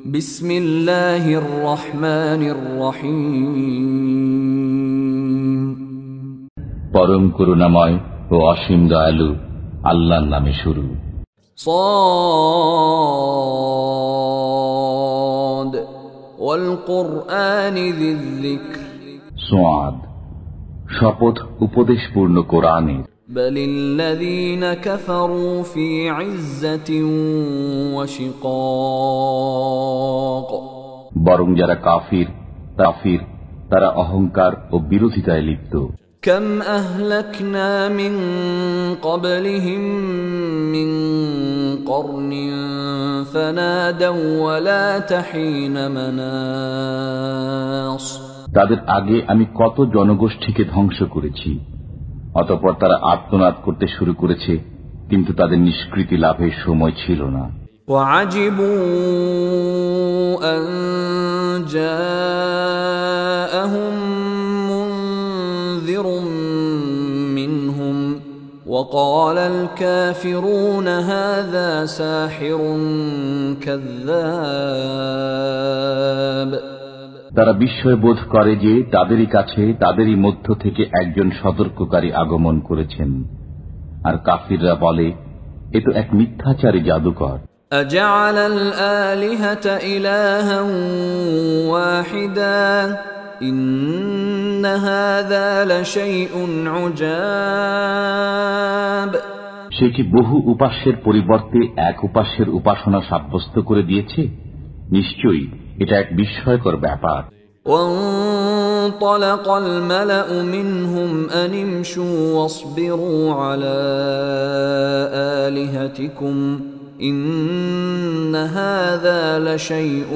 বিসমিল্লাহির রহমানির রহিম। পরম করুণাময় ও অসীম দয়ালু আল্লাহর নামে শুরু। صاد والقرآن ذي الذكر। সোয়াদ, শপথ উপদেশপূর্ণ কোরআনের। بل الذين كفروا في عزة وشقاق। বরং যারা কাফির তারা অহংকার ও বিরোধিতায় লিপ্ত। كم أهلكنا من قبلهم من قرن فنادوا ولا حين مناص। তাদের আগে আমি কত জনগোষ্ঠীকে ধ্বংস করেছি, অতঃপর তারা আর্তনাদ করতে শুরু করেছে, কিন্তু তাদের নিষ্কৃতি লাভের সময় ছিল না। وعجبوا أن جاءهم منذر منهم وقال الكافرون هذا ساحر كذاب। তারা বিস্ময় বোধ করে যে তাদেরই কাছে তাদেরই মধ্য থেকে একজন সতর্ককারী আগমন করেছেন, আর কাফিররা বলে এ তো এক মিথ্যাচারী জাদুকর। أجعل الآلهة إلها واحدا إن هذا لشيء عجاب। সে কি বহু উপাস্যের পরিবর্তে এক উপাস্যের উপাসনা সাব্যস্ত করে দিয়েছে? নিশ্চয়ই এটা এক বিস্ময়কর ব্যাপার। وانطلق الملأ منهم أن امشوا واصبروا على آلهتكم إن هذا لشيء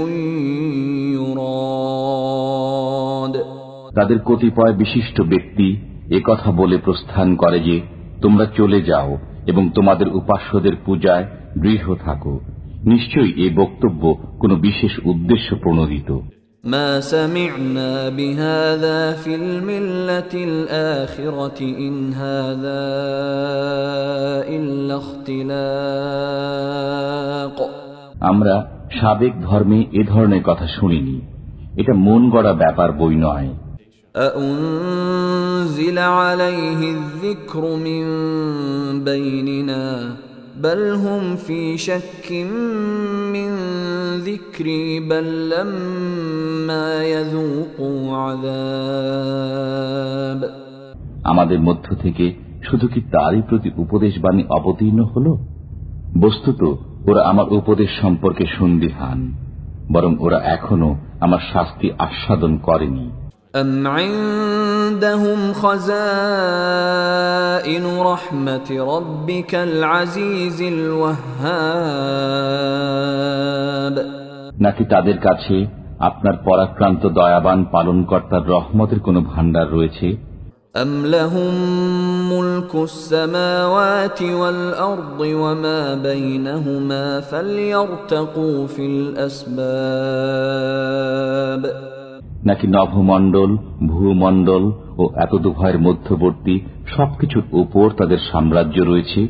يراد। তাদের কতিপয় বিশিষ্ট ব্যক্তি একথা বলে প্রস্থান করে যে তোমরা চলে যাও এবং তোমাদের উপাস্যদের পূজায় দৃঢ় থাকো। নিশ্চয়ই এই বক্তব্য কোনো বিশেষ উদ্দেশ্য প্রণোদিত। ما سمعنا بهذا في الملة الآخرة إن هذا إلا اختلاق। আমরা সাবেক ধর্মে এ ধরনের কথা শুনিনি, এটা মন গড়া ব্যাপার বই নয়। أأنزل عليه الذكر من بيننا بل هم في شك من ذكري بل لما يذوقوا عذاب। আমাদের মধ্য থেকে শুধু কি তারই প্রতি উপদেশবাণী অবতীর্ণ হল? বস্তুত ওরা আমার উপদেশ সম্পর্কে সন্দিহান, বরং ওরা এখনো আমার শাস্তি আস্বাদন করেনি। أم عندهم خزائن رحمة ربك العزيز الوهاب। নাকি তাদের কাছে আপনার পরাক্রান্ত দয়াবান পালনকর্তার রহমতের কোনো ভাণ্ডার রয়েছে? أم لهم ملك السماوات والأرض وما بينهما فليرتقوا في الأسباب। নাকি নভমণ্ডল, ভূমণ্ডল ও এতদুভয়ের মধ্যবর্তী সবকিছুর উপর তাদের সাম্রাজ্য রয়েছে,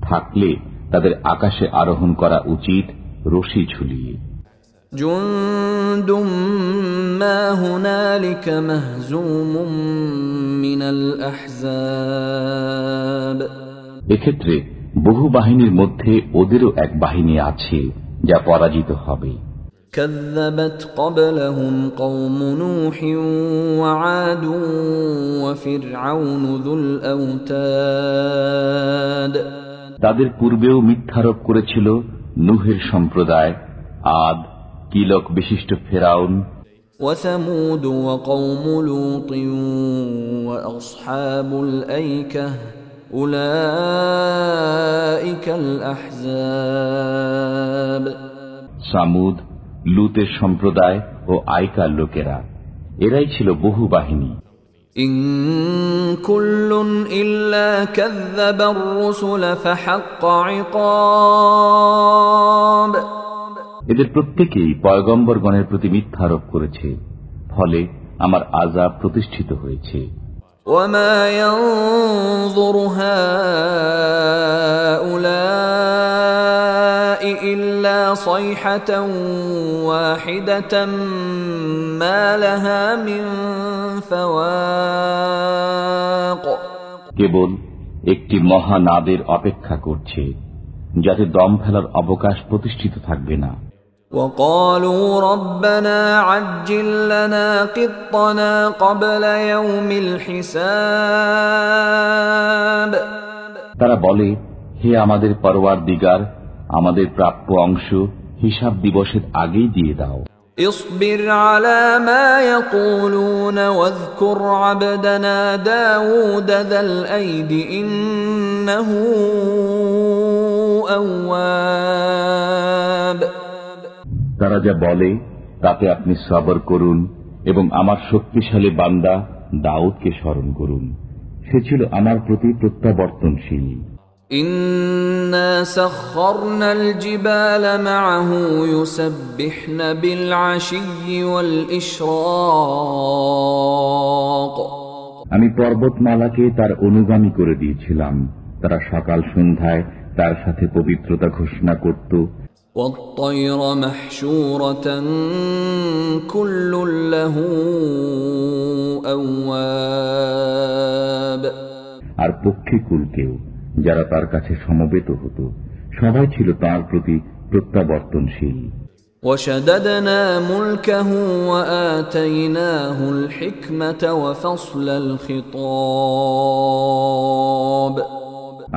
থাকলে তাদের আকাশে আরোহণ করা উচিত রশি ঝুলিয়ে। জুনদুম মা হুনালিকা মাহজুমুম মিনাল আহজাব। এক্ষেত্রে বহু বাহিনীর মধ্যে ওদেরও এক বাহিনী আছে যা পরাজিত হবে। كذبت قبلهم قوم نوح وعاد وفرعون ذو الأوتاد। তাদের পূর্বেও মিথ্যারোপ করেছিল নূহের সম্প্রদায়, আদ, কিলক বিশিষ্ট ফেরাউন, وثمود وقوم لوط وأصحاب الأيكة أولئك الأحزاب। সামুদ, লুতের সম্প্রদায় ও আইকার লোকেরা, এরাই ছিল বহু বাহিনী। إن كل إلا كذب الرسل فحق عقاب। এদের প্রত্যেকেই পয়গম্বরগণের প্রতি মিথ্যারোপ করেছে, ফলে আমার আযাব প্রতিষ্ঠিত হয়েছে। وما ينظر هؤلاء إلا صيحة واحدة ما لها من فواق কেবল একটি মহানাদের অপেক্ষা করছে, যাতে দম ফেলার অবকাশ প্রতিষ্ঠিত থাকবে না। وقالوا ربنا عجل لنا قطنا قبل يوم الحساب তারা বলে, হে আমাদের পরওয়ারদিগার, আমাদের প্রাপ্য অংশ হিসাব দিবসের আগেই দিয়ে দাও। اصبر على ما يقولون واذكر عبدنا داود ذا الأيد إنه أواب তারা যা বলে তাতে আপনি সবর করুন এবং আমার শক্তিশালী বান্দা দাউদকে স্মরণ করুন, সে ছিল আমার প্রতি প্রত্যাবর্তনশীল। إنا سخرنا الجبال معه يسبحن بالعشي والإشراق আমি পর্বতমালাকে তার অনুগামী করে দিয়েছিলাম, তারা সকাল সন্ধ্যায় তার সাথে পবিত্রতা ঘোষণা করত। والطير محشورة كل له أواب আর পক্ষীকুলকেও, যারা তার কাছে সমবেত হতো, সবাই ছিল তার প্রতি প্রত্যাবর্তনশীল। وشددنا ملكه وآتيناه الحكمة وفصل الخطاب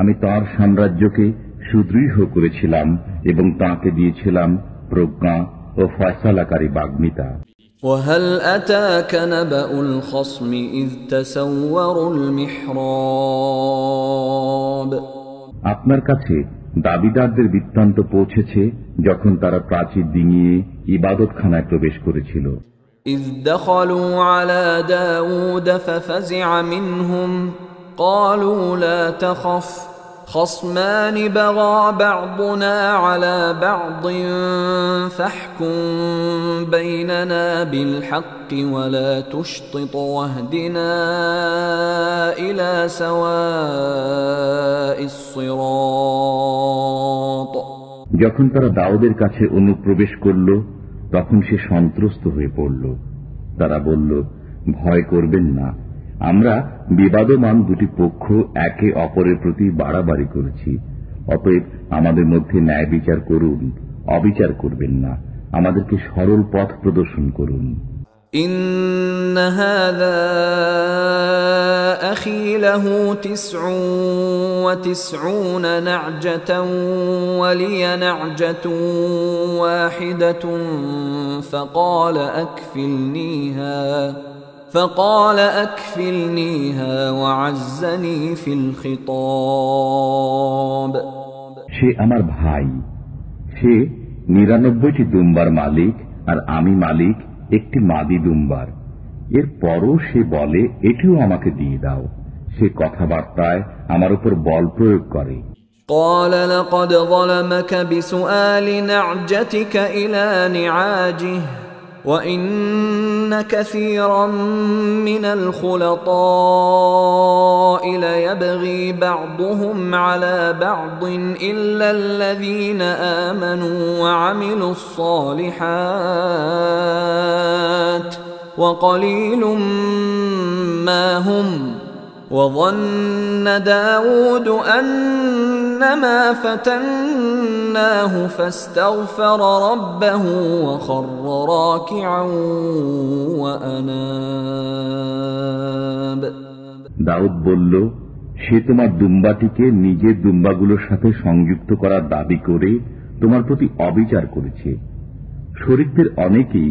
আমি তার সাম্রাজ্যকে সুদৃঢ় করেছিলাম এবং তাকে দিয়েছিলাম প্রজ্ঞা ও ফয়সালাকারী বাগ্মিতা। وهل أتاك نبأ الخصم إذ تسوروا المحراب আপনার কাছে দাবিদারদের বৃত্তান্ত পৌঁছেছে যখন তারা প্রাচীর ডিঙিয়ে ইবাদতখানায় প্রবেশ করেছিল। إذ دخلوا على داود ففزع منهم قالوا لا تخف خصمان بغى بعضنا على بعض فاحكم بيننا بالحق ولا تشطط واهدنا إلى سواء الصراط যখন তারা দাউদের কাছে অনুপ্রবেশ করল, তখন সে সন্ত্রস্ত হয়ে পড়ল। তারা বলল, ভয় করবেন না, আমরা বিবাদমান দুটি পক্ষ একে অপরের প্রতি বাড়াবাড়ি করেছি, অতএব আমাদের মধ্যে ন্যায় বিচার করুন, অবিচার করবেন না, আমাদেরকে সরল পথ প্রদর্শন করুন। إن هذا أخي له 99 نعجة ولي نعجة واحدة فقال أكفلنيها وعزني في الخطاب সে আমার ভাই, সে 99টি দুম্বার মালিক আর আমি মালিক একটি মাদি দুম্বার। এর পরও সে বলে, এটিও আমাকে দিয়ে দাও। সে কথাবার্তায় আমার উপর বল প্রয়োগ করে। قال لقد ظلمك بسؤال نعجتك إلى نعاجه وإن كثيرا من الخلطاء ليبغي بعضهم على بعض إلا الذين آمنوا وعملوا الصالحات وقليل ما هم وظن داود أنما فتناه فاستغفر ربه وخر راكعا وأناب দাউদ বলল, সে তোমার দুম্বাটিকে নিজের দুম্বাগুলোর সাথে সংযুক্ত করার দাবি করে তোমার প্রতি অবিচার করেছে। শরীকদের অনেকেই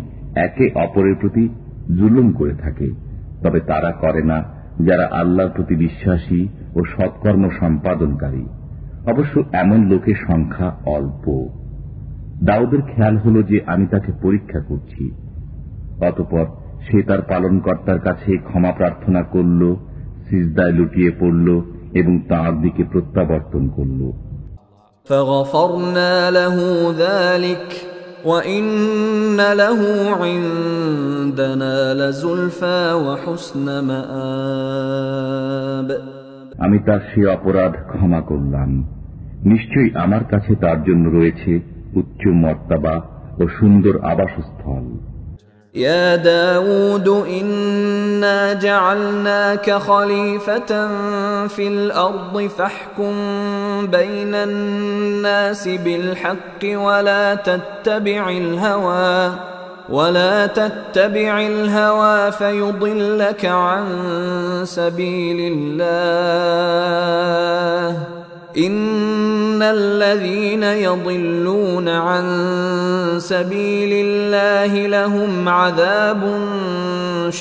একে অপরের প্রতি জুলুম করে থাকে, তবে তারা করে না যারা আল্লাহর প্রতি বিশ্বাসী ও সৎকর্ম সম্পাদনকারী। অবশ্য এমন লোকের সংখ্যা অল্প। দাউদের খেয়াল হল যে আমি তাকে পরীক্ষা করছি। অতঃপর সে তার পালনকর্তার কাছে ক্ষমা প্রার্থনা করল, সিজদায় লুটিয়ে পড়ল এবং তাঁর দিকে প্রত্যাবর্তন করল। فغفرنا له ذلك وإن له عندنا لزلفى وحسن مآب আমি তার সে অপরাধ ক্ষমা করলাম। নিশ্চয়ই আমার কাছে তার জন্য রয়েছে উচ্চ মর্তবা ও সুন্দর আবাসস্থল। يا داود إنا جعلناك خليفة في الأرض فاحكم بين الناس بالحق ولا تتبع الهوى فيضلك عن سبيل الله إن الذين يضلون عن سبيل الله لهم عذاب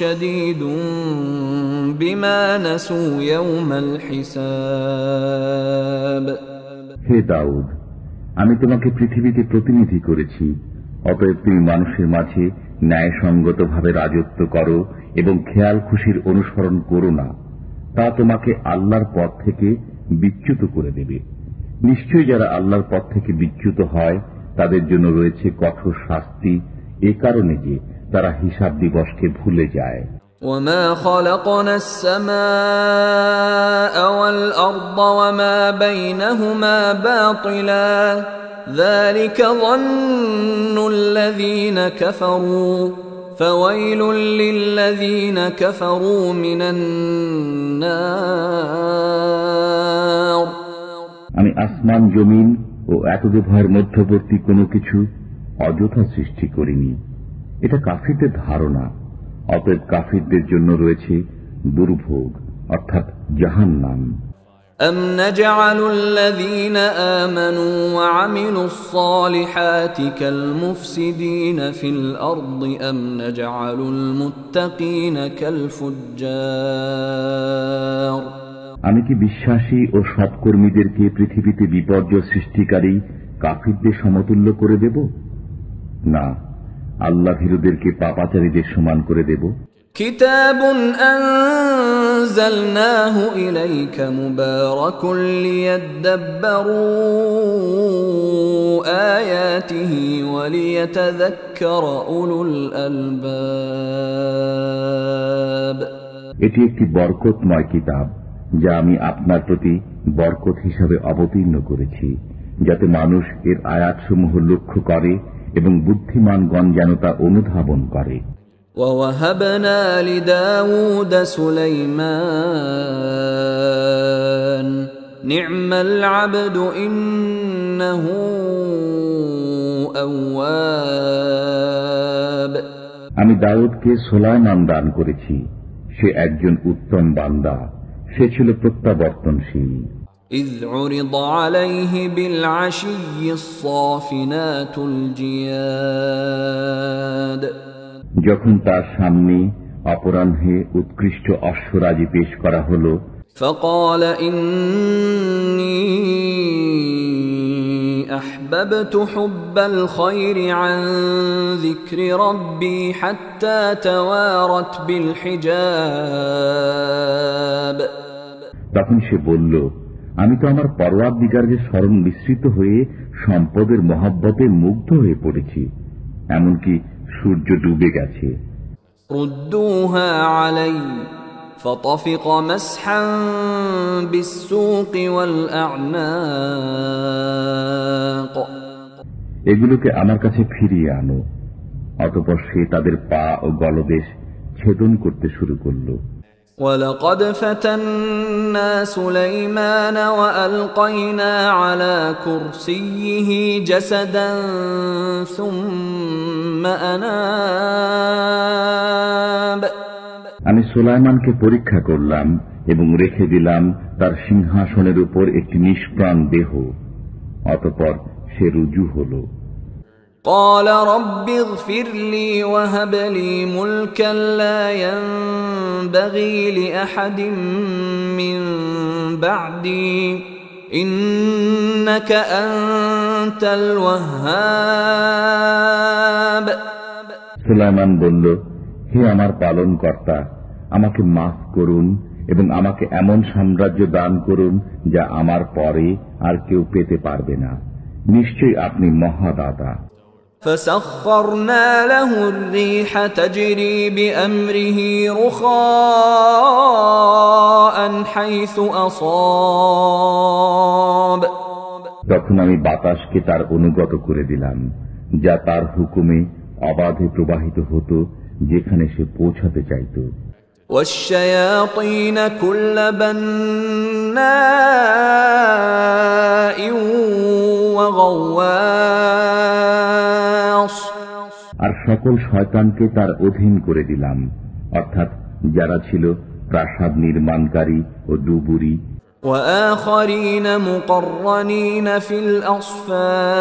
شديد بما نسوا يوم الحساب। হে দাউদ, আমি তোমাকে পৃথিবীতে প্রতিনিধি করেছি, অতএব তুমি মানুষের মাঝে ন্যায়সঙ্গতভাবে রাজত্ব করো এবং খেয়াল খুশির অনুসরণ করো না। তা তোমাকে আল্লাহর পথ থেকে বিচ্যুত করে দেবে। নিশ্চয়ই যারা আল্লাহর পথ থেকে বিচ্যুত হয় তাদের জন্য রয়েছে কঠোর শাস্তি, এ কারণে যে তারা হিসাব দিবসকে ভুলে যায়। وما خلقنا السماء والأرض وما بينهما باطلا ذلك ظن الذين كفروا فويل للذين كفروا من النار। আমি আসমান জমিন ও এতদুভয়ের মধ্যবর্তী কোনো কিছু অযথা সৃষ্টি করিনি, এটা কাফিরদের ধারণা। অতএব কাফিরদের জন্য রয়েছে দুর্ভোগ অর্থাৎ জাহান্নাম। أم نجعل الذين آمنوا وعملوا الصالحات كالمفسدين في الأرض أم نجعل المتقين كالفجار। আমি কি বিশ্বাসী ও সৎকর্মীদেরকে পৃথিবীতে বিপর্যয় সৃষ্টিকারী কাফিরদের সমতুল্য করে দেব? না, আল্লাহ ভীরুদেরকে পাপাচারীদের সমান করে দেব। كتاب أنزلناه إليك مبارك ليدبروا آياته وليتذكر أولو الألباب। এটি একটি বরকতময় কিতাব যা আমি আপনার প্রতি বরকত হিসাবে অবতীর্ণ করেছি, যাতে মানুষ এর আয়াতসমূহ লক্ষ্য করে এবং বুদ্ধিমানগণ যেন তা অনুধাবন করে। وَوَهَبْنَا لِدَاوُودَ سُلَيْمَانَ نِعْمَ الْعَبْدُ إِنَّهُ أَوَّابٌ। আমি দাউদকে সুলাইমান দান করেছি, সে একজন উত্তম বান্দা, সে ছিল প্রত্যাবর্তনশীল। إذ عرض عليه بالعشي الصافنات الجياد। যখন তার সামনে অপরাহ্নে উৎকৃষ্ট অশ্বরাজি পেশ করা হল, فقال إني أحببت حب الخير عن ذكر ربي حتى توارت بالحجاب। তখন সে বলল, আমি তো আমার পরওয়ারদিগারের স্মরণ মিশ্রিত হয়ে সম্পদের মহব্বতে মুগ্ধ হয়ে পড়েছি, এমনকি সূর্য ডুবে গেছে। رُدُّوهَا عَلَيَّ فَطَفِقَ مَسْحًا بِالسُّوقِ وَالْأَعْنَاقِ। এগুলোকে আমার কাছে ফিরিয়ে আনো। অতঃপর সে তাদের পা ও গলদেশ ছেদন করতে শুরু করল। وَلَقَدْ فَتَنَّا سُلَيْمَانَ وَأَلْقَيْنَا عَلَى كُرْسِيِّهِ جَسَدًا ثُمَّ أَنَابَ। আমি সুলাইমানকে পরীক্ষা করলাম এবং রেখে দিলাম তার সিংহাসনের উপর একটি নিষ্প্রাণ দেহ, অতঃপর সে রুজু হল। قال رب اغفر لي وهب لي ملكا لا ينبغي لأحد من بعدي إنك أنت الوهاب। সুলাইমান বলল, হে আমার পালনকর্তা, আমাকে মাফ করুন এবং আমাকে এমন সাম্রাজ্য দান করুন যা আমার পরে আর কেউ পেতে পারবে না। নিশ্চয়ই আপনি মহাদাতা। فسخرنا له الريح تجري بأمره رخاء حيث أصاب তখন আমি বাতাসকে তার অনুগত করে দিলাম, যা তার হুকুমে অবাধে প্রবাহিত হতো যেখানে সে পৌঁছাতে চাইত। والشياطين كل بناء وغواص আর সকল শয়তানকে তার অধীন করে দিলাম, অর্থাৎ যারা ছিল প্রাসাদ নির্মাণকারী ও ডুবুরি। وآخرين مقرنين في الأصفاد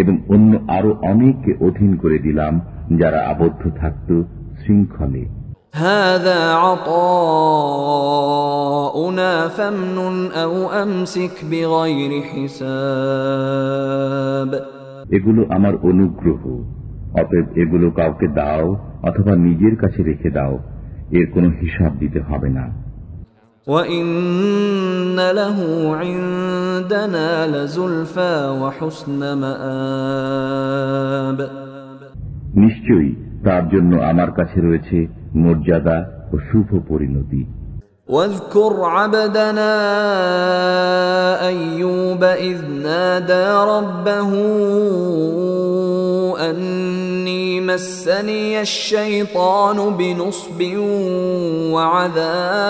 এবং অন্য আরো অনেককে অধীন করে দিলাম যারা আবদ্ধ থাকত শৃঙ্খলে। هذا عطاؤنا فامنن أو أمسك بغير حساب এগুলো আমার অনুগ্রহ, অতএব এগুলো কাউকে দাও অথবা নিজের কাছে রেখে দাও, এর কোনো হিসাব দিতে হবে না। وَإِنَّ لَهُ عِندَنَا لَزُلْفَى وَحُسْنَ مَآبٍ নিশ্চয়ই তার জন্য আমার কাছে রয়েছে মর্যাদা ও শুভ পরিণতি। واذكر عبدنا أيوب إذ نادى ربه أني مسني الشيطان بنصب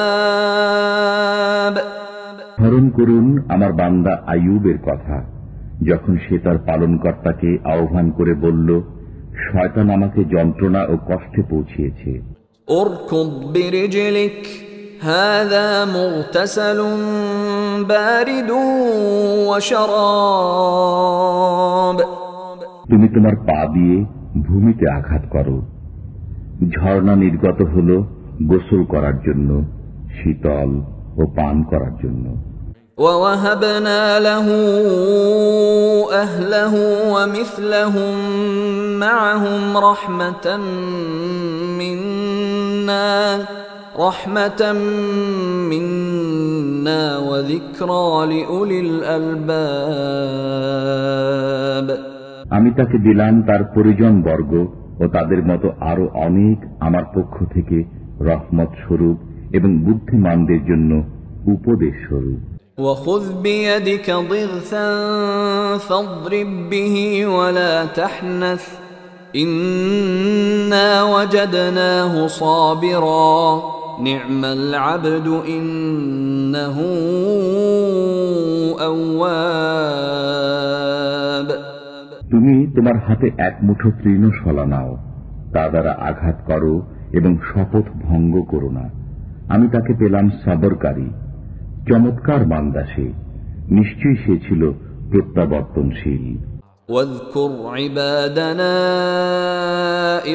وعذاب স্মরণ করুন আমার বান্দা আইয়ুবের কথা, যখন সে তার পালনকর্তাকে আহ্বান করে বলল, শয়তান আমাকে যন্ত্রণা ও কষ্টে পৌঁছিয়েছে। اركض برجلك هذا مغتسل بارد وشراب তুমি তোমার পা দিয়ে ভূমিতে আঘাত করো, ঝর্ণা নির্গত হল গোসল করার জন্য, শীতল ও পান করার জন্য। ووهبنا له أهله ومثلهم معهم رحمة منا وذكرى لأولي الألباب আমি তাকে দিলাম তার পরিজন বর্গ ও তাদের মতো আরো অনেক আমার পক্ষ থেকে রহমত স্বরূপ এবং বুদ্ধিমানদের জন্য উপদেশ স্বরূপ। وخذ بيدك ضغثا فاضرب به ولا تحنث إنا وجدناه صابرا نعم العبد إنه أواب তুমি তোমার হাতে এক মুঠো তৃণ শলা নাও, তা দ্বারা আঘাত করো এবং শপথ ভঙ্গ করো না। আমি তাকে পেলাম সবরকারী, চমৎকার বান্দা সে, নিশ্চয়ই সে ছিল প্রত্যাবর্তনশীল। واذكر عبادنا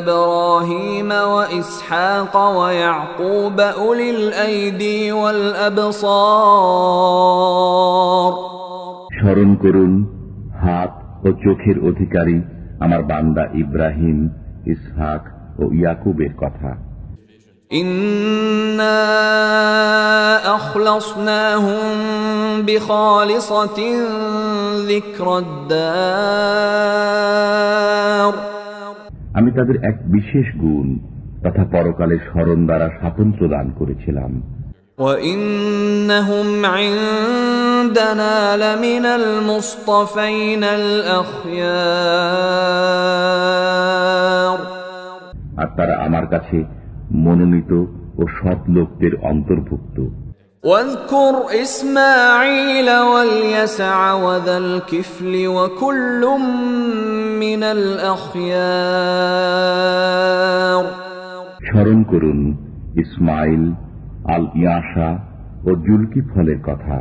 إبراهيم وإسحاق ويعقوب أولي الأيدي والأبصار স্মরণ করুন হাত ও চোখের অধিকারী আমার বান্দা ইব্রাহিম, ইসহাক ও ইয়াকুবের কথা। إنا أخلصناهم بخالصة ذكر الدار আমি তাদের এক বিশেষ গুণ তথা পরকালের স্মরণ দ্বারা স্বাতন্ত্র্য দান করেছিলাম। وإنهم عندنا لمن المصطفين الأخيار আর তারা আমার কাছে মনোনীত ও সৎ লোকদের অন্তর্ভুক্ত। واذكر إسماعيل واليسع وذا الكفل وكل من الأخيار স্মরণ করুন ইসমাইল, আল ইয়াসা ও জুলকিফলের কথা,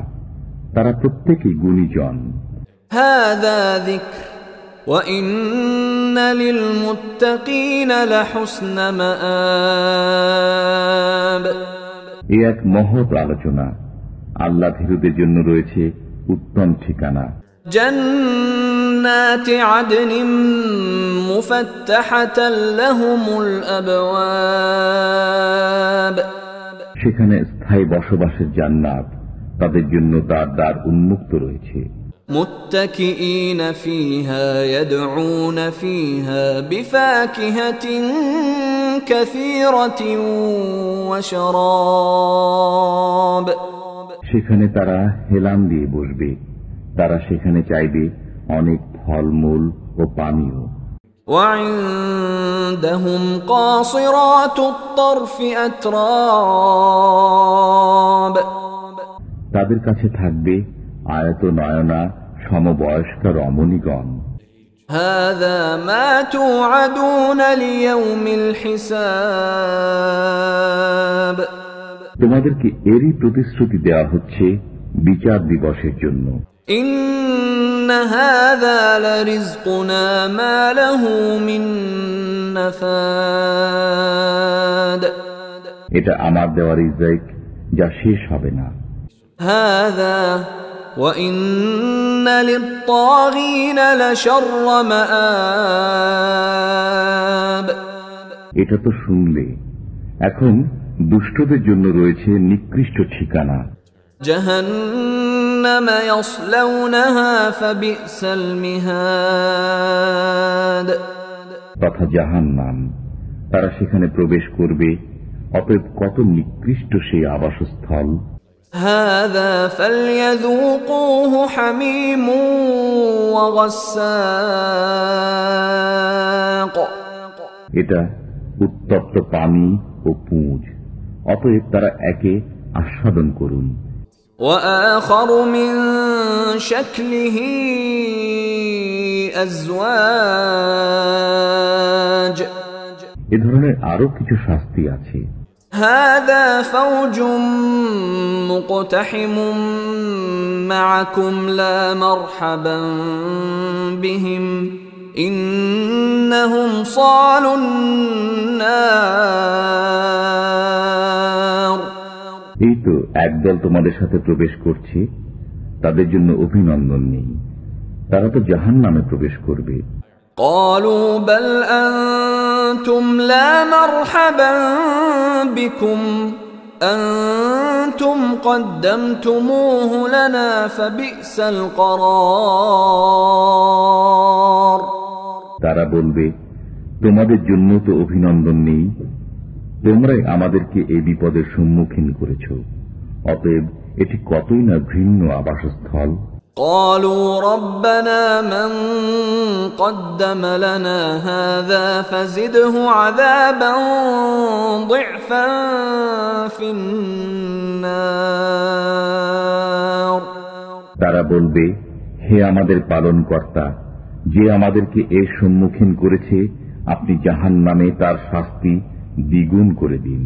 তারা প্রত্যেকেই গুণীজন। هذا ذكر وإن للمتقين لحسن مآب এ এক মহৎ আলোচনা, আল্লাহ ভীরুদের জন্য রয়েছে উত্তম ঠিকানা। جنات عدن مفتحة لهم الأبواب সেখানে স্থায়ী বসবাসের জান্নাত, তাদের জন্য তার দ্বার উন্মুক্ত রয়েছে। متكئين فيها يدعون فيها بفاكهة كثيرة وشراب সেখানে তারা হেলান দিয়ে বসবে, তারা সেখানে চাইবে অনেক ফলমূল ও পানীয়। وعندهم قاصرات الطرف أتراب তাদের কাছে থাকবে আয়ত নয়না সমবয়স্ক রমণীগণ। هذا ما توعدون ليوم الحساب তোমাদেরকে এরই প্রতিশ্রুতি দেওয়া হচ্ছে বিচার দিবসের জন্য। إن هذا لرزقنا ما له من نفاد এটা আমার দেওয়া রিজক, যা শেষ হবে না। هذا وإن للطاغين لشر مآب এটা তো শুনলে, এখন দুষ্টদের জন্য রয়েছে নিকৃষ্ট ঠিকানা। جهنم يصلونها فبئس المهاد তথা জাহান্নাম, তারা সেখানে প্রবেশ করবে, অতএব কত নিকৃষ্ট সেই আবাসস্থল। هذا فليذوقوه حميم وغساق এটা উত্তপ্ত পানি ও পুঁজ, অতএব তারা একে আস্বাদন করুন। وآخر من شكله أزواج এ ধরনের আরো কিছু শাস্তি আছে। هذا فوج مقتحم معكم لا مرحبا بهم إنهم صالوا النار এই তো একদল তোমাদের সাথে প্রবেশ করছে, তাদের জন্য অভিনন্দন নেই, তারা তো জাহান্নামে প্রবেশ করবে। قالوا بل أنتم لا مرحبا بكم أنتم قدمتموه لنا فبئس القرار তারা বলবে, তোমাদের জন্য তো অভিনন্দন নেই, তোমরাই আমাদেরকে এই বিপদের সম্মুখীন করেছ, অতএব এটি কতই না ঘৃণ্য আবাসস্থল। قالوا ربنا من قدم لنا هذا فزده عذابا ضعفا في النار তারা বলবে, হে আমাদের পালনকর্তা, যে আমাদেরকে এর সম্মুখীন করেছে, আপনি জাহান্নামে তার শাস্তি দ্বিগুণ করে দিন।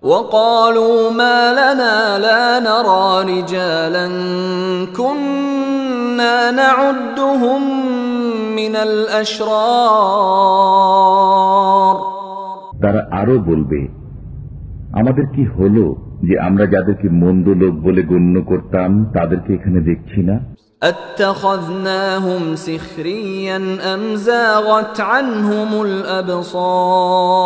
وقالوا ما لنا لا نرى رجالا كنا نعدهم من الأشرار তারা আরো বলবে, আমাদের কি হলো যে আমরা যাদেরকে মন্দ লোক বলে গণ্য করতাম তাদেরকে এখানে দেখছি না। أتخذناهم سخريا أم زاغت عنهم الأبصار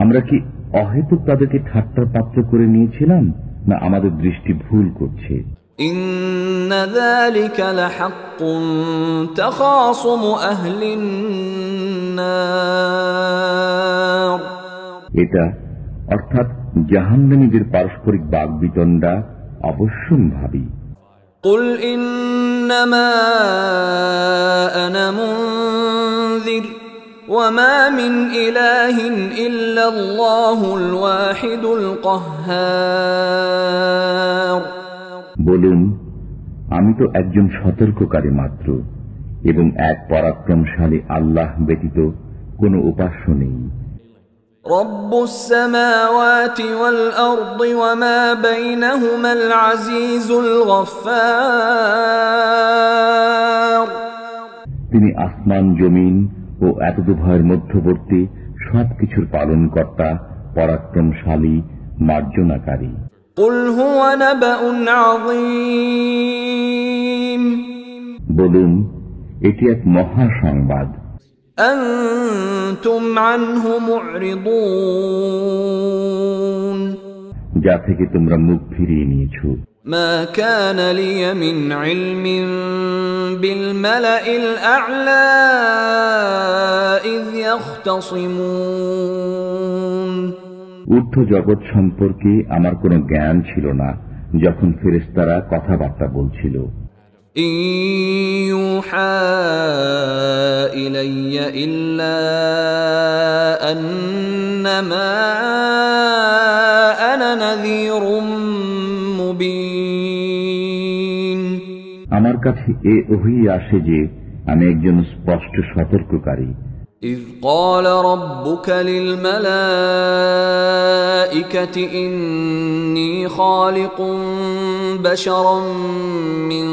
আমরা কি অহেতুক তাদেরকে ঠাট্টার পাত্র করে নিয়েছিলাম, না আমাদের দৃষ্টি ভুল করছে? إن ذلك لحق تخاصم أهل النار এটা অর্থাৎ জাহান্নামীদের পারস্পরিক বাগবিতণ্ডা অবশ্যম্ভাবী। قل إنما أنا منذر وما من إله إلا الله الواحد القهار বলুন, আমি তো একজন সতর্ককারী মাত্র, এবং এক পরাক্রমশালী আল্লাহ ব্যতীত কোনো উপাস্য নেই। رب السماوات والأرض وما بينهما العزيز الغفار তিনি আসমান জমিন ও এতদুভয়ের মধ্যবর্তী সবকিছুর পালনকর্তা, পরাক্রমশালী, মার্জনাকারী। قل هو نبأ عظيم বলুন, এটি এক মহা সংবাদ। أنتم عنه معرضون যা থেকে তোমরা মুখ ফিরিয়ে নিয়েছ। ما كان لي من علم بالملأ الأعلى إذ يختصمون ঊর্ধ্ব জগৎ সম্পর্কে আমার কোনো জ্ঞান ছিল না যখন ফেরেশতারা কথাবার্তা বলছিল। ইন ইউহা ইলাইয়া ইল্লা আন্নামা আনা নাযীরুম মুবিন। আমার কাছে এ ওহী আসে যে আমি একজন স্পষ্ট সতর্ককারী। إذ قال ربك للملائكة إني خالق بشرا من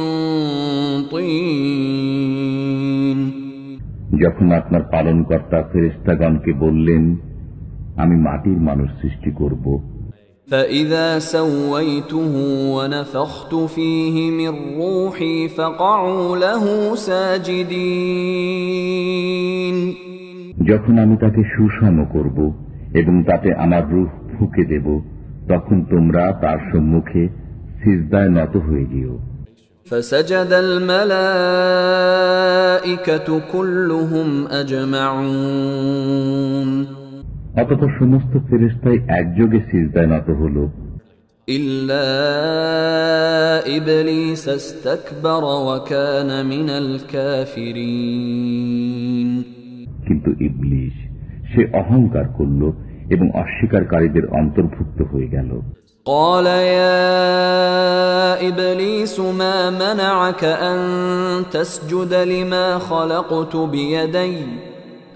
طين যখন আপনার পালনকর্তা ফেরেশতাগণকে বললেন আমি মাটির মানুষ সৃষ্টি করব। فإذا سويته ونفخت فيه من روحي فقعوا له ساجدين যখন আমি তাকে সুষম করব এবং তাতে আমার রূহ ফুঁকে দেব তখন তোমরা তার সম্মুখে সিজদায় নত হয়ে যেও। فسجد الملائكة كلهم أجمعون অতঃপর সমস্ত ফেরেশতাই একযোগে সিজদায় নত হল إلا إبليس استكبر وكان من الكافرين কিন্তু ইবলিস সে অহংকার করল এবং অস্বীকারীদের অন্তর্ভুক্ত হয়ে গেল। قال يا إبليس ما منعك أن تسجد لما خلقت بيدي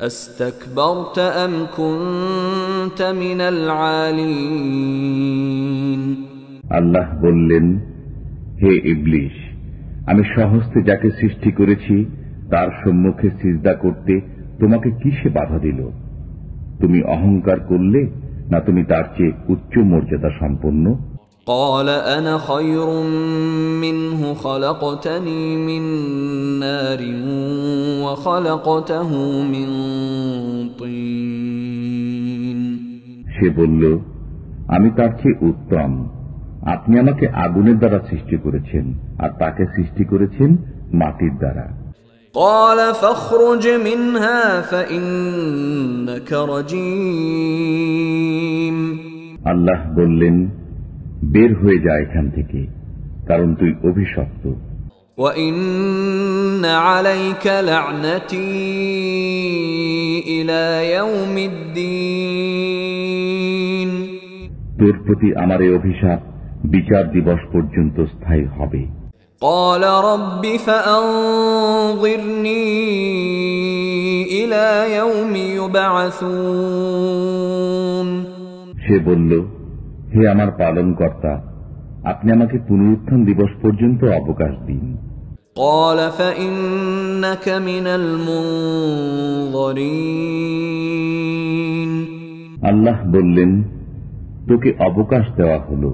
أستكبرت أم كنت من العالين আল্লাহ বললেন, হে ইবলিস, আমি স্বহস্তে যাকে সৃষ্টি করেছি তার সম্মুখে সিজদা করতে তোমাকে কিসে বাধা দিল? তুমি অহংকার করলে না তুমি তার চেয়ে উচ্চ মর্যাদা সম্পন্ন? قال أنا خير منه خلقتني من نار وخلقته من طين সে বলল, আমি তার চেয়ে উত্তম। আপনি আমাকে আগুনের দ্বারা সৃষ্টি করেছেন আর তাকে সৃষ্টি করেছেন মাটির দ্বারা। قال فاخرج منها فإنك رجيم আল্লাহ বললেন, বের হয়ে যা এখান থেকে, কারণ তুই অভিশপ্ত। وَإِنَّ عَلَيْكَ لَعْنَتِي إِلَى يَوْمِ الدِّينِ তোর প্রতি আমার এই অভিশাপ বিচার দিবস পর্যন্ত স্থায়ী হবে। قال رب فأنظرني إلى يوم يبعثون সে বলল, হে আমার পালনকর্তা, আপনি আমাকে পুনরুত্থান দিবস পর্যন্ত অবকাশ দিন। قال فإنك من المنظرين আল্লাহ বললেন, তোকে অবকাশ দেওয়া হলো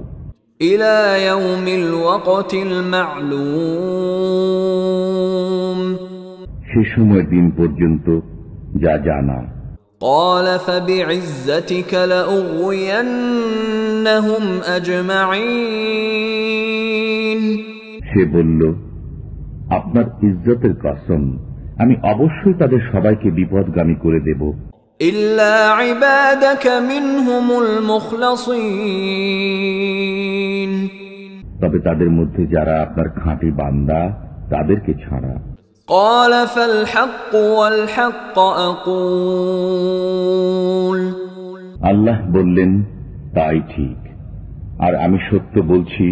إلى يوم الوقت المعلوم সে সময় দিন পর্যন্ত যা জানা। قال فبعزتك لأغوينهم أجمعين সে বলল, আপনার ইজ্জতের কসম, আমি অবশ্যই তাদের সবাইকে বিপদগামী করে দেব, إلا عبادك منهم المخلصين তবে তাদের মধ্যে যারা আপনার খাঁটি বান্দা তাদেরকে ছাড়া। قال فالحق والحق أقول আল্লাহ বললেন, তাই ঠিক, আর আমি সত্য বলছি,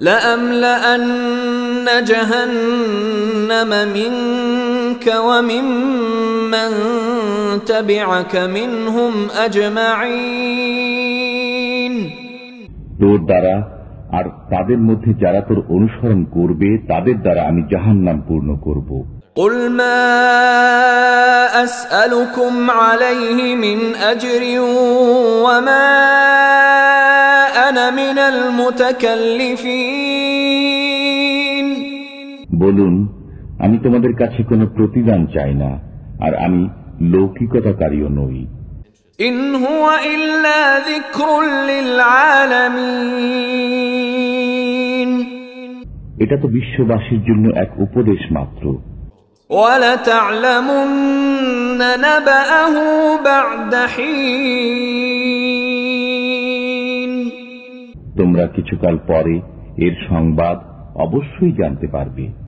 لأملأن جهنم منك وممن تبعك منهم أجمعين তোর দ্বারা আর তাদের মধ্যে যারা তোর অনুসরণ করবে তাদের দ্বারা আমি জাহান্নাম পূর্ণ করব। قل ما أسألكم عليه من أجر وما أنا من المتكلفين বলুন, আমি তোমাদের কাছে কোনো প্রতিদান চাই না, আর আমি লৌকিকতাকারীও নই। إن هو إلا ذكر للعالمين এটা তো বিশ্ববাসীর জন্য এক উপদেশ মাত্র। وَلَتَعْلَمُنَّ نَبَأَهُ بَعْدَ حِينٍ তোমরা কিছুকাল পরে এর সংবাদ অবশ্যই জানতে পারবে।